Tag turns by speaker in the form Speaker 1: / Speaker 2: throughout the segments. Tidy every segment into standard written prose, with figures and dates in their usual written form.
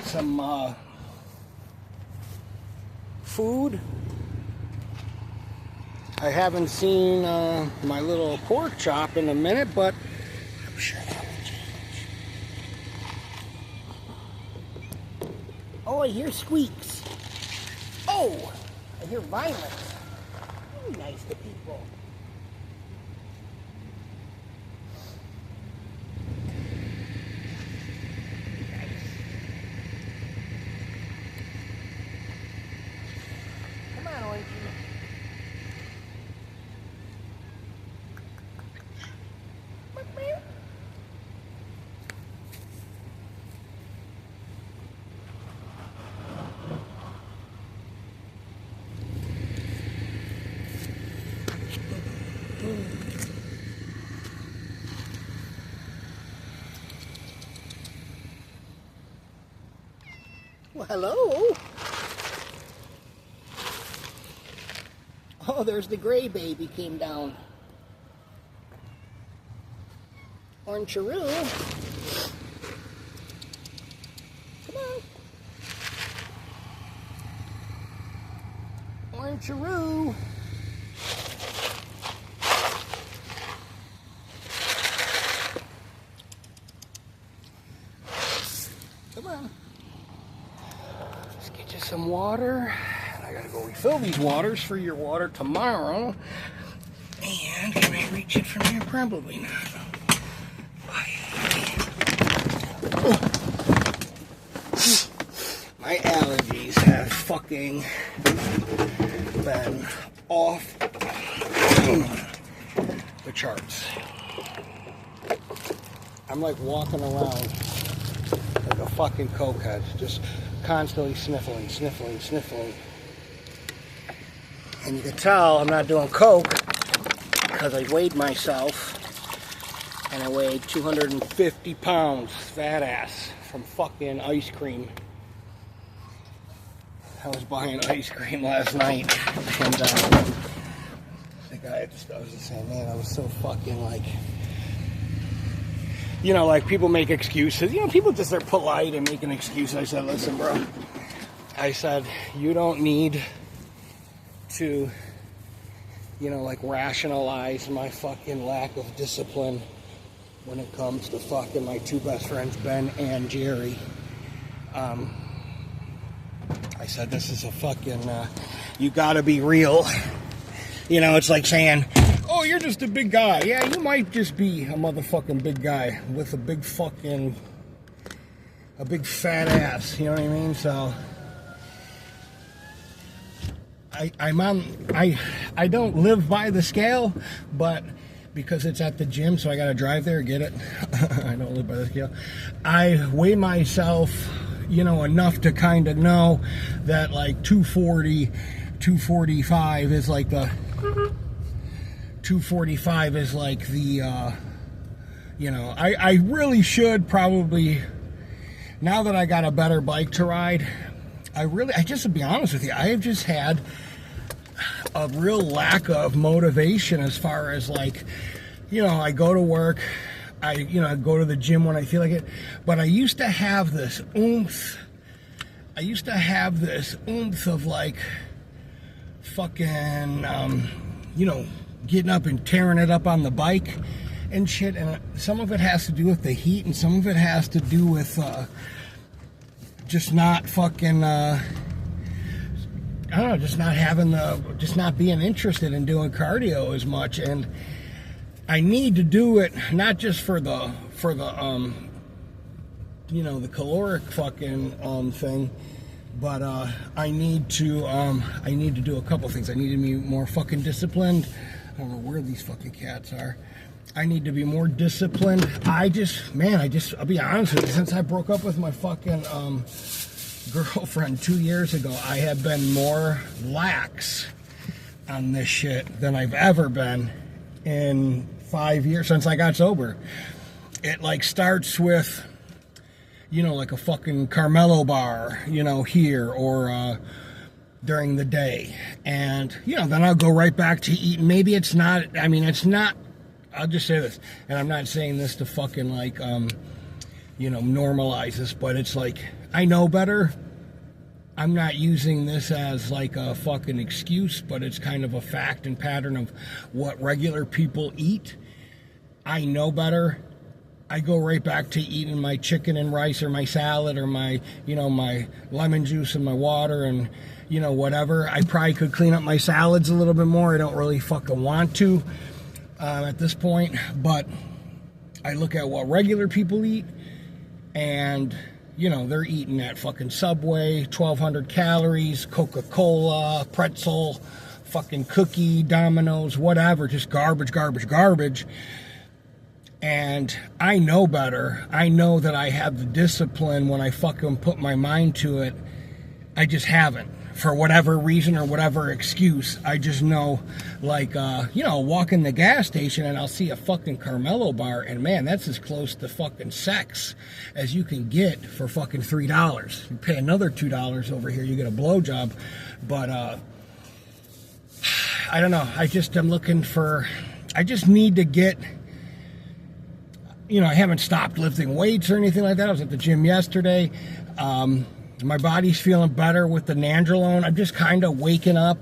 Speaker 1: some food. I haven't seen my little pork chop in a minute, but I'm sure that will change. Oh, I hear squeaks. Oh, I hear violence. Be nice to people. Come on, Orangey. Well, hello. Oh, there's the gray baby came down. Orange-a-roo. Come on. Orange-a-roo. Come on. Let's get you some water. I gotta go refill these waters for your water tomorrow. And can I reach it from here? Probably not. My allergies have fucking been off the charts. I'm like walking around like a fucking cokehead, just constantly sniffling. And you can tell I'm not doing coke because I weighed myself and I weighed 250 pounds, fat ass, from fucking ice cream. I was buying ice cream last night, and the guy at the store was just saying, man, I was so fucking like, you know, like people make excuses. You know, people just are polite and make an excuse. I said, listen, bro. I said, you don't need to, you know, like rationalize my fucking lack of discipline when it comes to fucking my two best friends, Ben and Jerry. I said, this is a fucking, you gotta be real. You know, it's like saying, oh, you're just a big guy. Yeah, you might just be a motherfucking big guy with a big fucking, a big fat ass. You know what I mean? So, I don't live by the scale, but because it's at the gym, so I gotta drive there, get it. I don't live by the scale. I weigh myself, you know, enough to kind of know that like 240, 245 is like the 245 is like the you know, I really should probably, now that I got a better bike to ride, I just, to be honest with you, I have just had a real lack of motivation as far as like, you know, I go to work, I go to the gym when I feel like it, but I used to have this oomph. I used to have this oomph of like fucking, you know, getting up and tearing it up on the bike and shit. And some of it has to do with the heat, and some of it has to do with just not fucking, I don't know, just not having just not being interested in doing cardio as much. And I need to do it not just for the you know, the caloric fucking thing, but I need to do a couple things. I need to be more fucking disciplined. I don't know where these fucking cats are. I need to be more disciplined. I'll be honest with you, since I broke up with my fucking girlfriend 2 years ago, I have been more lax on this shit than I've ever been in 5 years since I got sober. It like starts with, you know, like a fucking Carmelo bar, you know, here or during the day. And, you know, then I'll go right back to eating. Maybe it's not, I mean, it's not, I'll just say this, and I'm not saying this to fucking like, normalize this, but it's like, I know better. I'm not using this as like a fucking excuse, but it's kind of a fact and pattern of what regular people eat. I know better. I go right back to eating my chicken and rice or my salad or my, my lemon juice and my water and, whatever. I probably could clean up my salads a little bit more. I don't really fucking want to at this point, but I look at what regular people eat, and they're eating at fucking Subway, 1,200 calories, Coca-Cola, pretzel, fucking cookie, Domino's, whatever, just garbage, garbage, garbage. And I know better. I know that I have the discipline when I fucking put my mind to it. I just haven't. For whatever reason or whatever excuse, I just know, like, walk in the gas station and I'll see a fucking Carmelo bar, and man, that's as close to fucking sex as you can get for fucking $3. You pay another $2 over here, you get a blowjob. But, I don't know. I just need to get, I haven't stopped lifting weights or anything like that. I was at the gym yesterday. My body's feeling better with the Nandrolone. I'm just kind of waking up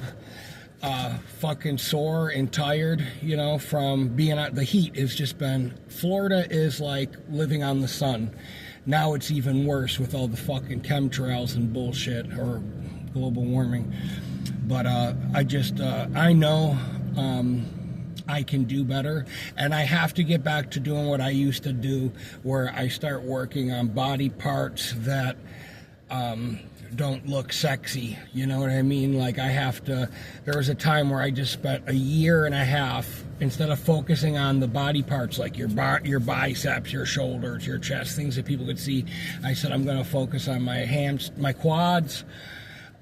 Speaker 1: fucking sore and tired, from being out. The heat has just been, Florida is like living on the sun. Now it's even worse with all the fucking chemtrails and bullshit, or global warming. But I know I can do better, and I have to get back to doing what I used to do, where I start working on body parts that don't look sexy, you know what I mean? Like, there was a time where I just spent a year and a half, instead of focusing on the body parts, like your biceps, your shoulders, your chest, things that people could see, I said, I'm going to focus on my hands, my quads,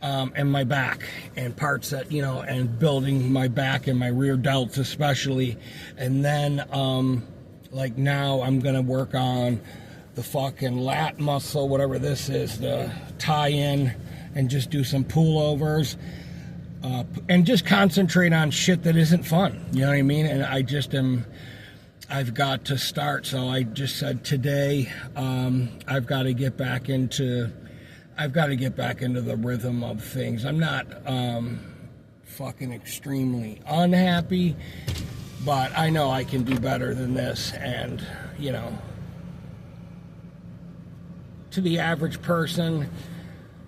Speaker 1: and my back, and parts that, and building my back and my rear delts especially. And then, like, now I'm going to work on the fucking lat muscle, whatever this is, the tie in, and just do some pullovers, and just concentrate on shit that isn't fun. You know what I mean? And I've got to start. So I just said today, I've got to get back into the rhythm of things. I'm not fucking extremely unhappy, but I know I can do better than this. And, to the average person,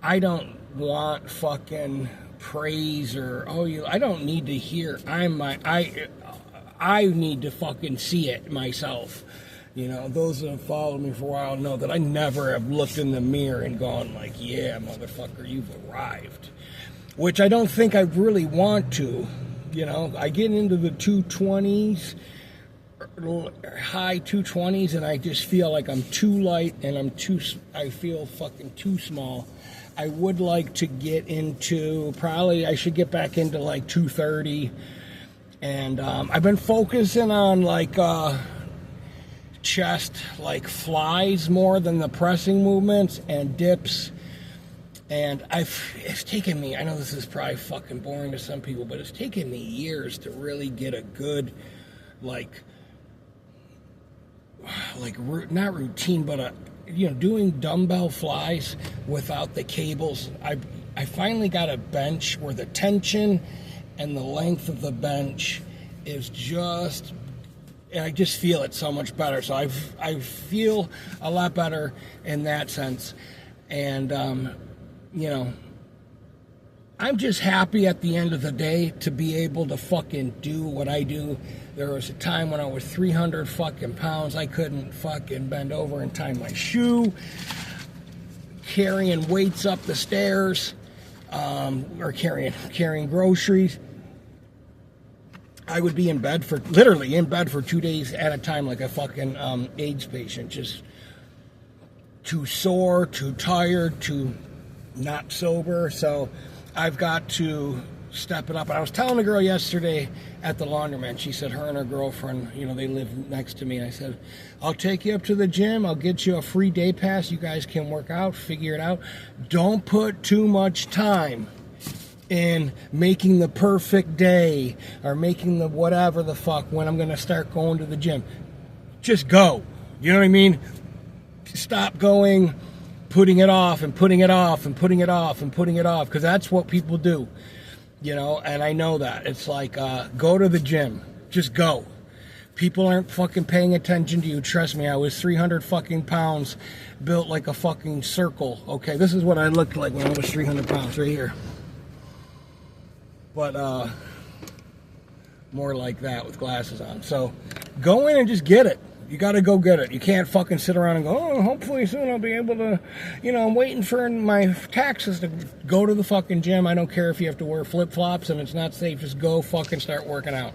Speaker 1: I don't want fucking praise or, I don't need to hear. I need to fucking see it myself. Those that have followed me for a while know that I never have looked in the mirror and gone like, yeah, motherfucker, you've arrived. Which I don't think I really want to. I get into the 220s, high 220s, and I just feel like I'm too light, and I feel fucking too small. I would like to get into, I should get back into like 230. And I've been focusing on like chest, like flies, more than the pressing movements and dips. And it's taken me, I know this is probably fucking boring to some people, but it's taken me years to really get a good, not routine, but doing dumbbell flies without the cables. I finally got a bench where the tension and the length of the bench is just, and I just feel it so much better. So I feel a lot better in that sense. And, I'm just happy at the end of the day to be able to fucking do what I do. There was a time when I was 300 fucking pounds. I couldn't fucking bend over and tie my shoe. Carrying weights up the stairs, or carrying groceries. I would be literally in bed for 2 days at a time, like a fucking AIDS patient. Just too sore, too tired, too not sober. So I've got to step it up. And I was telling a girl yesterday at the laundromat, she said her and her girlfriend, they live next to me. And I said, I'll take you up to the gym. I'll get you a free day pass. You guys can work out, figure it out. Don't put too much time in making the perfect day or making the whatever the fuck when I'm going to start going to the gym. Just go. You know what I mean? stop going, putting it off and putting it off and putting it off and putting it off, because that's what people do, you know, and I know that. It's like, go to the gym. Just go. People aren't fucking paying attention to you. Trust me, I was 300 fucking pounds, built like a fucking circle. Okay, this is what I looked like when I was 300 pounds, right here. But, more like that with glasses on. So, go in and just get it. You got to go get it. You can't fucking sit around and go, oh, hopefully soon I'll be able to, you know, I'm waiting for my taxes to go to the fucking gym. I don't care if you have to wear flip-flops and it's not safe. Just go fucking start working out.